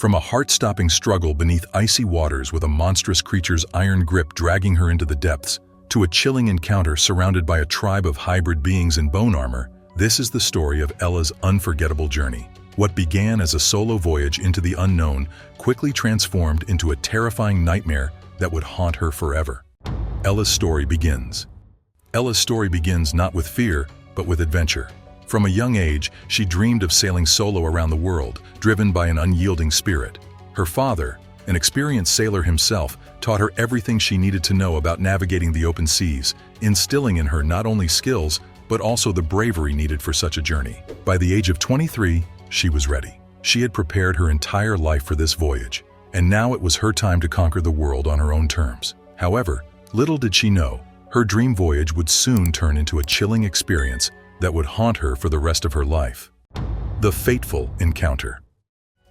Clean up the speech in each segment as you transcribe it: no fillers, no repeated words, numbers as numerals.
From a heart-stopping struggle beneath icy waters with a monstrous creature's iron grip dragging her into the depths, to a chilling encounter surrounded by a tribe of hybrid beings in bone armor, this is the story of Ella's unforgettable journey. What began as a solo voyage into the unknown quickly transformed into a terrifying nightmare that would haunt her forever. Ella's story begins. Ella's story begins not with fear, but with adventure. From a young age, she dreamed of sailing solo around the world, driven by an unyielding spirit. Her father, an experienced sailor himself, taught her everything she needed to know about navigating the open seas, instilling in her not only skills, but also the bravery needed for such a journey. By the age of 23, she was ready. She had prepared her entire life for this voyage, and now it was her time to conquer the world on her own terms. However, little did she know, her dream voyage would soon turn into a chilling experience that would haunt her for the rest of her life. The fateful encounter.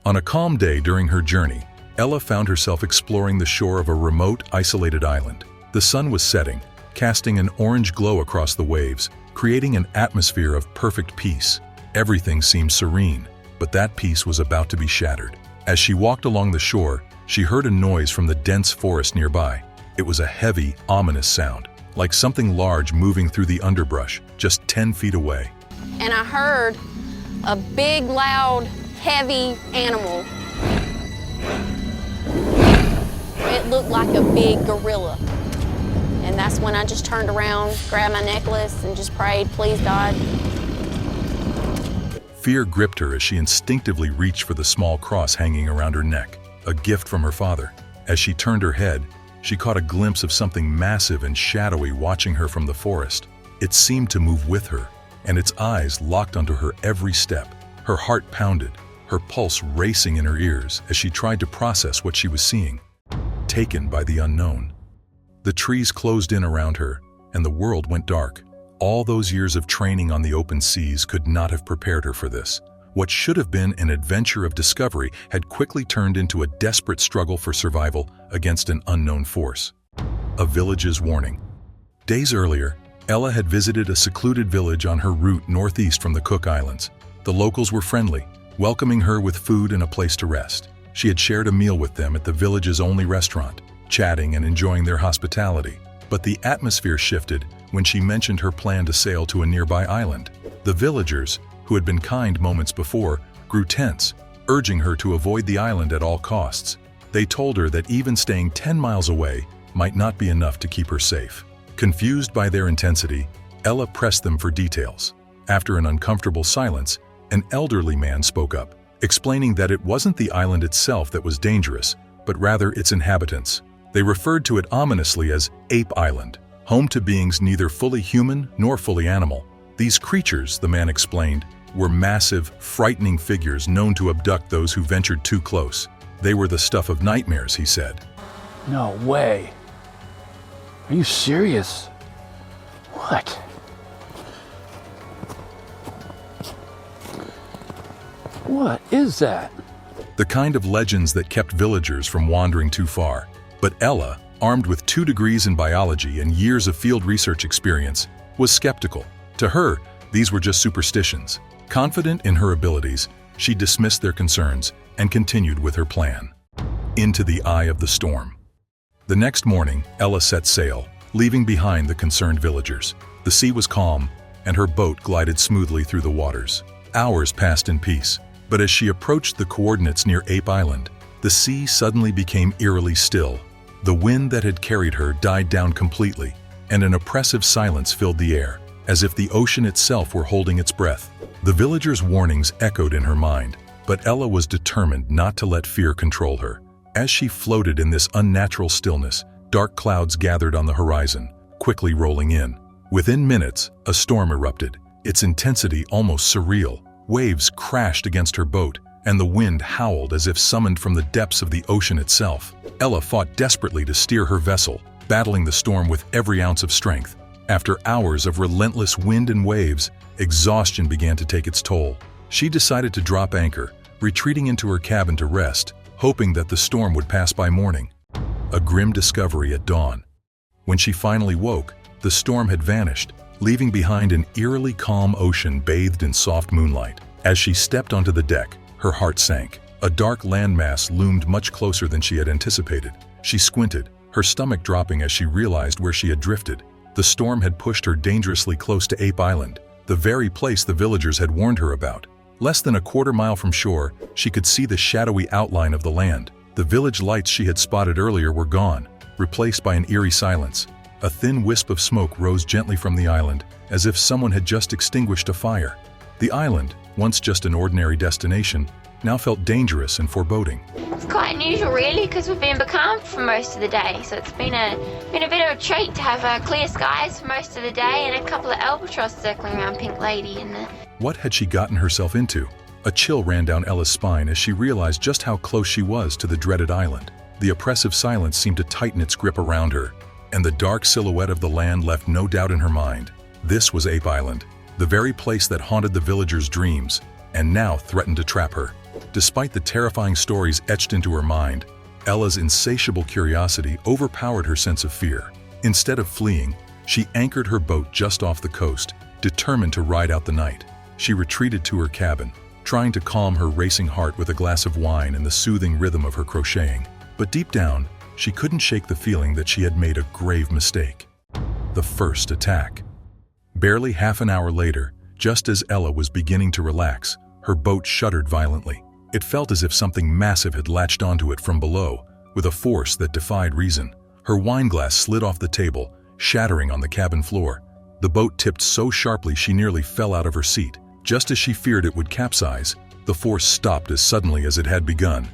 On a calm day during her journey, Ella found herself exploring the shore of a remote, isolated island. The sun was setting, casting an orange glow across the waves, creating an atmosphere of perfect peace. Everything seemed serene, but that peace was about to be shattered. As she walked along the shore, she heard a noise from the dense forest nearby. It was a heavy, ominous sound, like something large moving through the underbrush, just 10 feet away. And I heard a big, loud, heavy animal. It looked like a big gorilla. And that's when I just turned around, grabbed my necklace, and just prayed, please, God. Fear gripped her as she instinctively reached for the small cross hanging around her neck, a gift from her father. As she turned her head, she caught a glimpse of something massive and shadowy watching her from the forest. It seemed to move with her, and its eyes locked onto her every step. Her heart pounded, her pulse racing in her ears as she tried to process what she was seeing. Taken by the unknown. The trees closed in around her, and the world went dark. All those years of training on the open seas could not have prepared her for this. What should have been an adventure of discovery had quickly turned into a desperate struggle for survival against an unknown force. A village's warning. Days earlier, Ella had visited a secluded village on her route northeast from the Cook Islands. The locals were friendly, welcoming her with food and a place to rest. She had shared a meal with them at the village's only restaurant, chatting and enjoying their hospitality. But the atmosphere shifted when she mentioned her plan to sail to a nearby island. The villagers, who had been kind moments before, grew tense, urging her to avoid the island at all costs. They told her that even staying 10 miles away might not be enough to keep her safe. Confused by their intensity, Ella pressed them for details. After an uncomfortable silence, an elderly man spoke up, explaining that it wasn't the island itself that was dangerous, but rather its inhabitants. They referred to it ominously as Ape Island, home to beings neither fully human nor fully animal. These creatures, the man explained, were massive, frightening figures known to abduct those who ventured too close. They were the stuff of nightmares, he said. No way. Are you serious? What? What is that? The kind of legends that kept villagers from wandering too far. But Ella, armed with 2 degrees in biology and years of field research experience, was skeptical. To her, these were just superstitions. Confident in her abilities, she dismissed their concerns and continued with her plan. Into the eye of the storm. The next morning, Ella set sail, leaving behind the concerned villagers. The sea was calm, and her boat glided smoothly through the waters. Hours passed in peace, but as she approached the coordinates near Ape Island, the sea suddenly became eerily still. The wind that had carried her died down completely, and an oppressive silence filled the air, as if the ocean itself were holding its breath. The villagers' warnings echoed in her mind, but Ella was determined not to let fear control her. As she floated in this unnatural stillness, dark clouds gathered on the horizon, quickly rolling in. Within minutes, a storm erupted, its intensity almost surreal. Waves crashed against her boat, and the wind howled as if summoned from the depths of the ocean itself. Ella fought desperately to steer her vessel, battling the storm with every ounce of strength. After hours of relentless wind and waves, exhaustion began to take its toll. She decided to drop anchor, retreating into her cabin to rest, hoping that the storm would pass by morning. A grim discovery at dawn. When she finally woke, the storm had vanished, leaving behind an eerily calm ocean bathed in soft moonlight. As she stepped onto the deck, her heart sank. A dark landmass loomed much closer than she had anticipated. She squinted, her stomach dropping as she realized where she had drifted. The storm had pushed her dangerously close to Ape Island, the very place the villagers had warned her about. Less than a quarter-mile from shore, she could see the shadowy outline of the land. The village lights she had spotted earlier were gone, replaced by an eerie silence. A thin wisp of smoke rose gently from the island, as if someone had just extinguished a fire. The island, once just an ordinary destination, now felt dangerous and foreboding. It's quite unusual really, because we've been becalmed for most of the day, so it's been a bit of a treat to have clear skies for most of the day and a couple of albatross circling around Pink Lady in the... What had she gotten herself into? A chill ran down Ella's spine as she realized just how close she was to the dreaded island. The oppressive silence seemed to tighten its grip around her, and the dark silhouette of the land left no doubt in her mind. This was Ape Island, the very place that haunted the villagers' dreams, and now threatened to trap her. Despite the terrifying stories etched into her mind, Ella's insatiable curiosity overpowered her sense of fear. Instead of fleeing, she anchored her boat just off the coast, determined to ride out the night. She retreated to her cabin, trying to calm her racing heart with a glass of wine and the soothing rhythm of her crocheting. But deep down, she couldn't shake the feeling that she had made a grave mistake. The first attack. Barely half an hour later, just as Ella was beginning to relax, her boat shuddered violently. It felt as if something massive had latched onto it from below, with a force that defied reason. Her wine glass slid off the table, shattering on the cabin floor. The boat tipped so sharply she nearly fell out of her seat. Just as she feared it would capsize, the force stopped as suddenly as it had begun,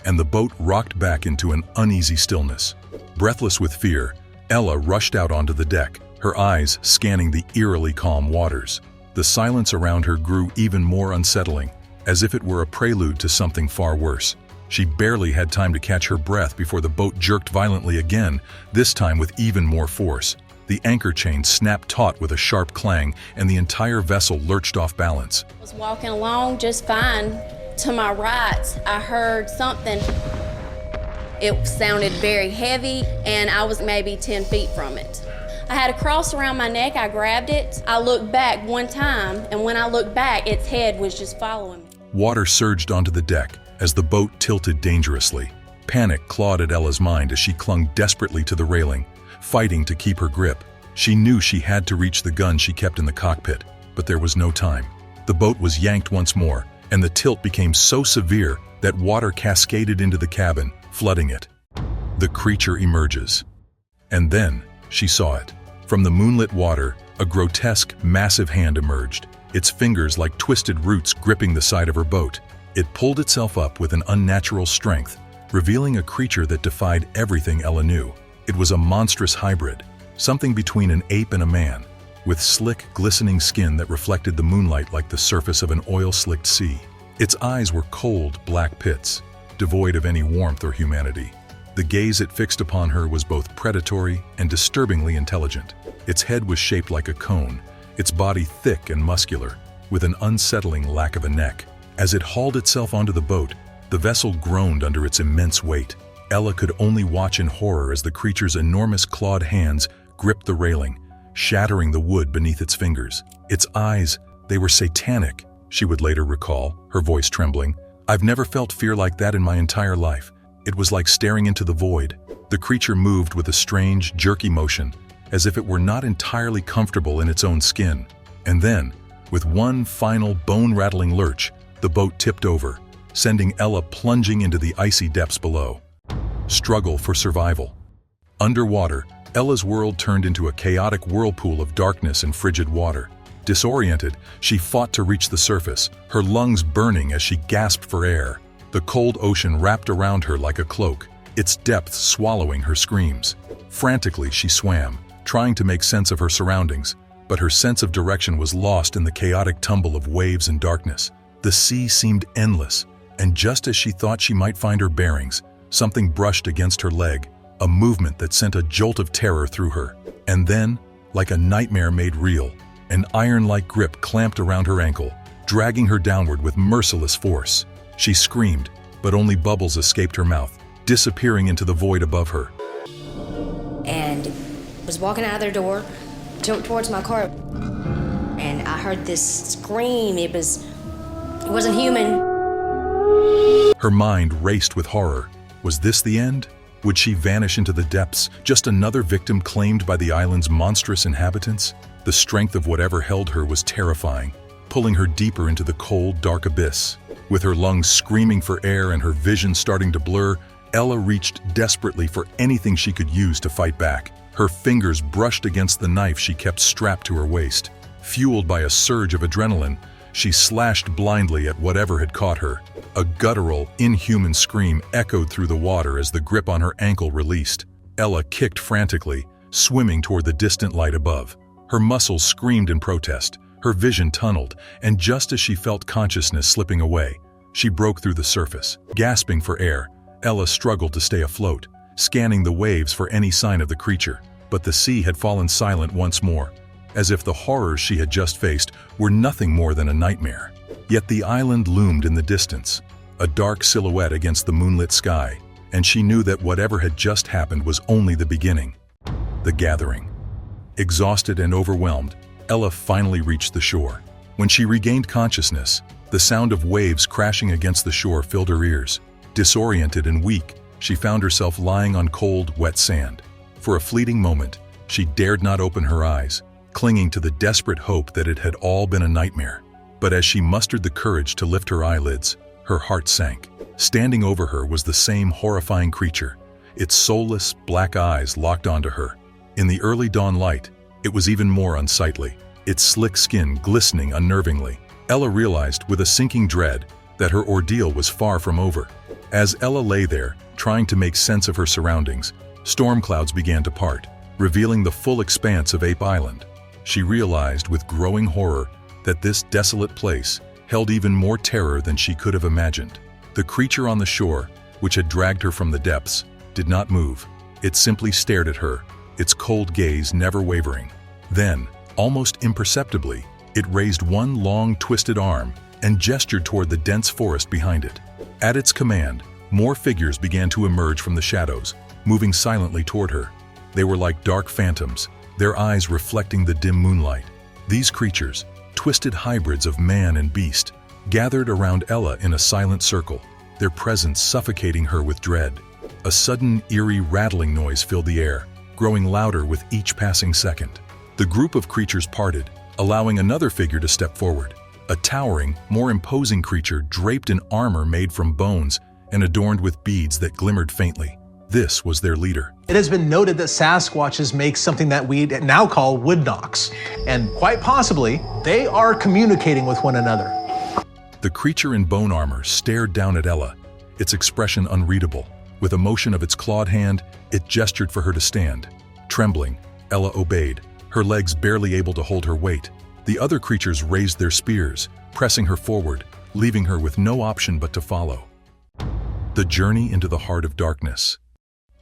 and the boat rocked back into an uneasy stillness. Breathless with fear, Ella rushed out onto the deck, her eyes scanning the eerily calm waters. The silence around her grew even more unsettling, as if it were a prelude to something far worse. She barely had time to catch her breath before the boat jerked violently again, this time with even more force. The anchor chain snapped taut with a sharp clang, and the entire vessel lurched off balance. I was walking along just fine. To my right, I heard something. It sounded very heavy, and I was maybe 10 feet from it. I had a cross around my neck, I grabbed it. I looked back one time, and when I looked back, its head was just following me. Water surged onto the deck as the boat tilted dangerously. Panic clawed at Ella's mind as she clung desperately to the railing, fighting to keep her grip. She knew she had to reach the gun she kept in the cockpit, but there was no time. The boat was yanked once more, and the tilt became so severe that water cascaded into the cabin, flooding it. The creature emerges. And then she saw it. From the moonlit water, a grotesque, massive hand emerged, its fingers like twisted roots gripping the side of her boat. It pulled itself up with an unnatural strength, revealing a creature that defied everything Ella knew. It was a monstrous hybrid, something between an ape and a man, with slick, glistening skin that reflected the moonlight like the surface of an oil-slicked sea. Its eyes were cold, black pits, devoid of any warmth or humanity. The gaze it fixed upon her was both predatory and disturbingly intelligent. Its head was shaped like a cone, its body thick and muscular, with an unsettling lack of a neck. As it hauled itself onto the boat, the vessel groaned under its immense weight. Ella could only watch in horror as the creature's enormous clawed hands gripped the railing, shattering the wood beneath its fingers. Its eyes, they were satanic, she would later recall, her voice trembling. I've never felt fear like that in my entire life. It was like staring into the void. The creature moved with a strange, jerky motion, as if it were not entirely comfortable in its own skin. And then, with one final bone-rattling lurch, the boat tipped over, sending Ella plunging into the icy depths below. Struggle for survival. Underwater, Ella's world turned into a chaotic whirlpool of darkness and frigid water. Disoriented, she fought to reach the surface, her lungs burning as she gasped for air. The cold ocean wrapped around her like a cloak, its depths swallowing her screams. Frantically, she swam, trying to make sense of her surroundings, but her sense of direction was lost in the chaotic tumble of waves and darkness. The sea seemed endless, and just as she thought she might find her bearings, something brushed against her leg, a movement that sent a jolt of terror through her. And then, like a nightmare made real, an iron-like grip clamped around her ankle, dragging her downward with merciless force. She screamed, but only bubbles escaped her mouth, disappearing into the void above her. And was walking out of their door, towards my car, and I heard this scream. It wasn't human. Her mind raced with horror. Was this the end? Would she vanish into the depths, just another victim claimed by the island's monstrous inhabitants? The strength of whatever held her was terrifying, pulling her deeper into the cold, dark abyss. With her lungs screaming for air and her vision starting to blur, Ella reached desperately for anything she could use to fight back. Her fingers brushed against the knife she kept strapped to her waist. Fueled by a surge of adrenaline, she slashed blindly at whatever had caught her. A guttural, inhuman scream echoed through the water as the grip on her ankle released. Ella kicked frantically, swimming toward the distant light above. Her muscles screamed in protest, her vision tunneled, and just as she felt consciousness slipping away, she broke through the surface. Gasping for air, Ella struggled to stay afloat, scanning the waves for any sign of the creature. But the sea had fallen silent once more, as if the horrors she had just faced were nothing more than a nightmare. Yet the island loomed in the distance, a dark silhouette against the moonlit sky, and she knew that whatever had just happened was only the beginning. The gathering. Exhausted and overwhelmed, Ella finally reached the shore. When she regained consciousness, the sound of waves crashing against the shore filled her ears. Disoriented and weak, she found herself lying on cold, wet sand. For a fleeting moment, she dared not open her eyes, clinging to the desperate hope that it had all been a nightmare. But as she mustered the courage to lift her eyelids, her heart sank. Standing over her was the same horrifying creature, its soulless, black eyes locked onto her. In the early dawn light, it was even more unsightly, its slick skin glistening unnervingly. Ella realized with a sinking dread that her ordeal was far from over. As Ella lay there, trying to make sense of her surroundings, storm clouds began to part, revealing the full expanse of Ape Island. She realized with growing horror that this desolate place held even more terror than she could have imagined. The creature on the shore, which had dragged her from the depths, did not move. It simply stared at her, its cold gaze never wavering. Then, almost imperceptibly, it raised one long, twisted arm and gestured toward the dense forest behind it. At its command, more figures began to emerge from the shadows, moving silently toward her. They were like dark phantoms, their eyes reflecting the dim moonlight. These creatures, twisted hybrids of man and beast, gathered around Ella in a silent circle, their presence suffocating her with dread. A sudden, eerie rattling noise filled the air, growing louder with each passing second. The group of creatures parted, allowing another figure to step forward. A towering, more imposing creature draped in armor made from bones and adorned with beads that glimmered faintly. This was their leader. It has been noted that Sasquatches make something that we now call wood knocks, and quite possibly, they are communicating with one another. The creature in bone armor stared down at Ella, its expression unreadable. With a motion of its clawed hand, it gestured for her to stand. Trembling, Ella obeyed, her legs barely able to hold her weight. The other creatures raised their spears, pressing her forward, leaving her with no option but to follow. The journey into the heart of darkness.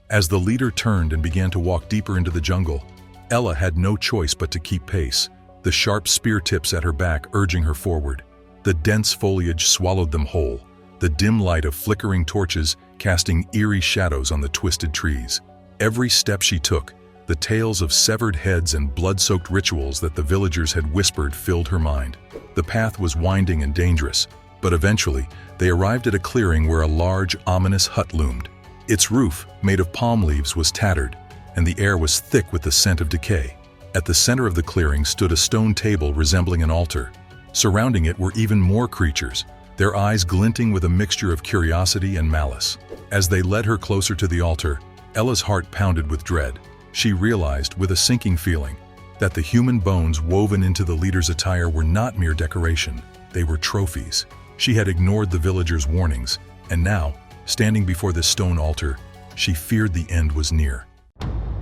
As the leader turned and began to walk deeper into the jungle, Ella had no choice but to keep pace, the sharp spear tips at her back urging her forward. The dense foliage swallowed them whole, the dim light of flickering torches casting eerie shadows on the twisted trees. Every step she took, the tales of severed heads and blood-soaked rituals that the villagers had whispered filled her mind. The path was winding and dangerous, but eventually they arrived at a clearing where a large, ominous hut loomed. Its roof, made of palm leaves, was tattered, and the air was thick with the scent of decay. At the center of the clearing stood a stone table resembling an altar. Surrounding it were even more creatures, their eyes glinting with a mixture of curiosity and malice. As they led her closer to the altar, Ella's heart pounded with dread. She realized, with a sinking feeling, that the human bones woven into the leader's attire were not mere decoration, they were trophies. She had ignored the villagers' warnings, and now, standing before this stone altar, she feared the end was near.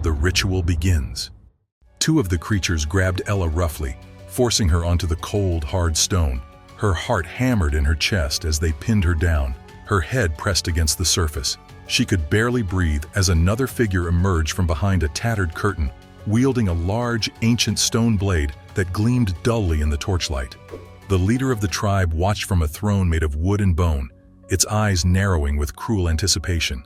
The ritual begins. Two of the creatures grabbed Ella roughly, forcing her onto the cold, hard stone. Her heart hammered in her chest as they pinned her down, her head pressed against the surface. She could barely breathe as another figure emerged from behind a tattered curtain, wielding a large, ancient stone blade that gleamed dully in the torchlight. The leader of the tribe watched from a throne made of wood and bone, its eyes narrowing with cruel anticipation.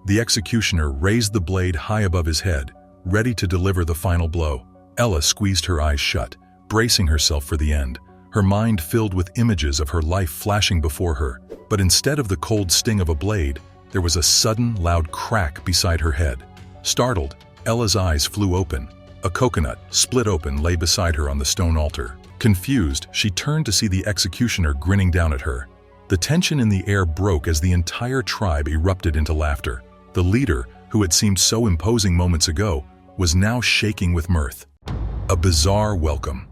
The executioner raised the blade high above his head, ready to deliver the final blow. Ella squeezed her eyes shut, bracing herself for the end, her mind filled with images of her life flashing before her, but instead of the cold sting of a blade, there was a sudden, loud crack beside her head. Startled, Ella's eyes flew open. A coconut, split open, lay beside her on the stone altar. Confused, she turned to see the executioner grinning down at her. The tension in the air broke as the entire tribe erupted into laughter. The leader, who had seemed so imposing moments ago, was now shaking with mirth. A bizarre welcome.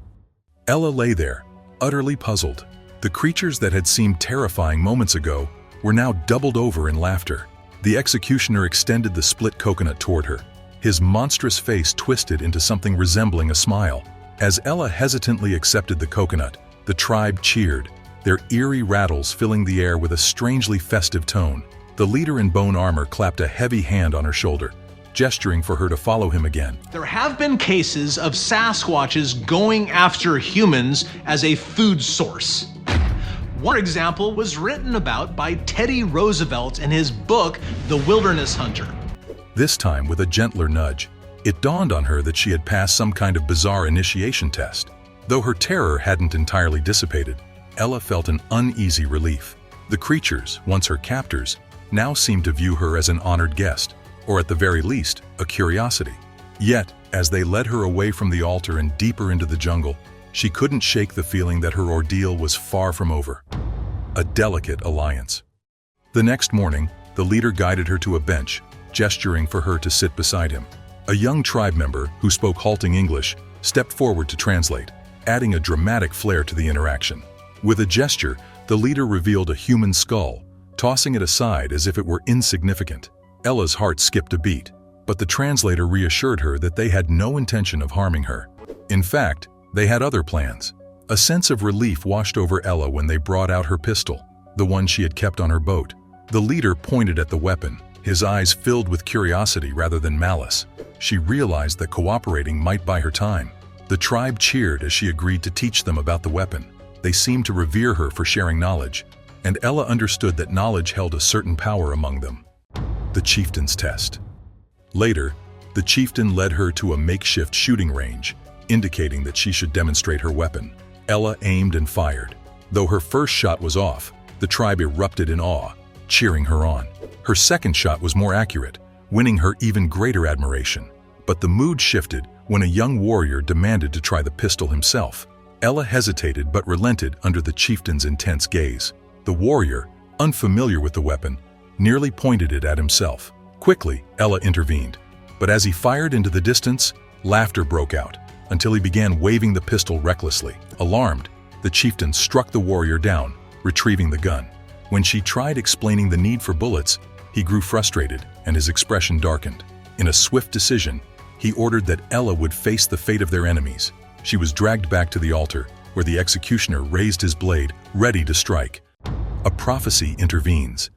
Ella lay there, utterly puzzled. The creatures that had seemed terrifying moments ago were now doubled over in laughter. The executioner extended the split coconut toward her. His monstrous face twisted into something resembling a smile. As Ella hesitantly accepted the coconut, the tribe cheered, their eerie rattles filling the air with a strangely festive tone. The leader in bone armor clapped a heavy hand on her shoulder, gesturing for her to follow him again. There have been cases of Sasquatches going after humans as a food source. One example was written about by Teddy Roosevelt in his book, The Wilderness Hunter. This time with a gentler nudge, it dawned on her that she had passed some kind of bizarre initiation test. Though her terror hadn't entirely dissipated, Ella felt an uneasy relief. The creatures, once her captors, now seemed to view her as an honored guest, or at the very least, a curiosity. Yet, as they led her away from the altar and deeper into the jungle, she couldn't shake the feeling that her ordeal was far from over. A delicate alliance. The next morning, the leader guided her to a bench, gesturing for her to sit beside him. A young tribe member, who spoke halting English, stepped forward to translate, adding a dramatic flair to the interaction. With a gesture, the leader revealed a human skull, tossing it aside as if it were insignificant. Ella's heart skipped a beat, but the translator reassured her that they had no intention of harming her. In fact, they had other plans. A sense of relief washed over Ella when they brought out her pistol, the one she had kept on her boat. The leader pointed at the weapon, his eyes filled with curiosity rather than malice. She realized that cooperating might buy her time. The tribe cheered as she agreed to teach them about the weapon. They seemed to revere her for sharing knowledge, and Ella understood that knowledge held a certain power among them. The chieftain's test. Later, the chieftain led her to a makeshift shooting range, indicating that she should demonstrate her weapon. Ella aimed and fired. Though her first shot was off, the tribe erupted in awe, cheering her on. Her second shot was more accurate, winning her even greater admiration. But the mood shifted when a young warrior demanded to try the pistol himself. Ella hesitated but relented under the chieftain's intense gaze. The warrior, unfamiliar with the weapon, nearly pointed it at himself. Quickly, Ella intervened, but as he fired into the distance, laughter broke out, until he began waving the pistol recklessly. Alarmed, the chieftain struck the warrior down, retrieving the gun. When she tried explaining the need for bullets, he grew frustrated and his expression darkened. In a swift decision, he ordered that Ella would face the fate of their enemies. She was dragged back to the altar, where the executioner raised his blade, ready to strike. A prophecy intervenes.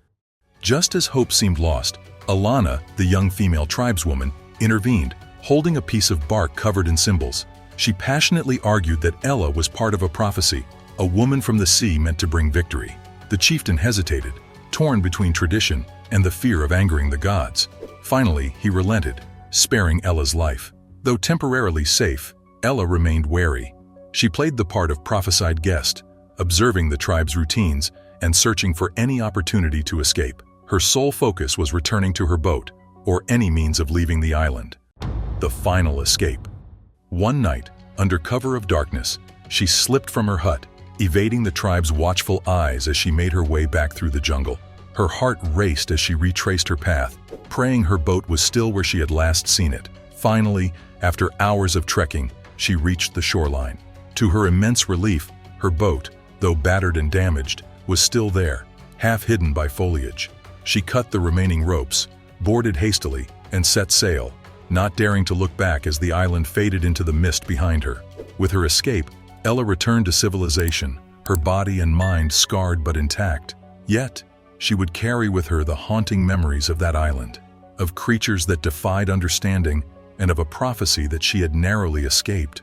Just as hope seemed lost, Alana, the young female tribeswoman, intervened, holding a piece of bark covered in symbols. She passionately argued that Ella was part of a prophecy, a woman from the sea meant to bring victory. The chieftain hesitated, torn between tradition and the fear of angering the gods. Finally, he relented, sparing Ella's life. Though temporarily safe, Ella remained wary. She played the part of prophesied guest, observing the tribe's routines and searching for any opportunity to escape. Her sole focus was returning to her boat, or any means of leaving the island. The final escape. One night, under cover of darkness, she slipped from her hut, evading the tribe's watchful eyes as she made her way back through the jungle. Her heart raced as she retraced her path, praying her boat was still where she had last seen it. Finally, after hours of trekking, she reached the shoreline. To her immense relief, her boat, though battered and damaged, was still there, half hidden by foliage. She cut the remaining ropes, boarded hastily, and set sail, not daring to look back as the island faded into the mist behind her. With her escape, Ella returned to civilization, her body and mind scarred but intact. Yet, she would carry with her the haunting memories of that island, of creatures that defied understanding, and of a prophecy that she had narrowly escaped.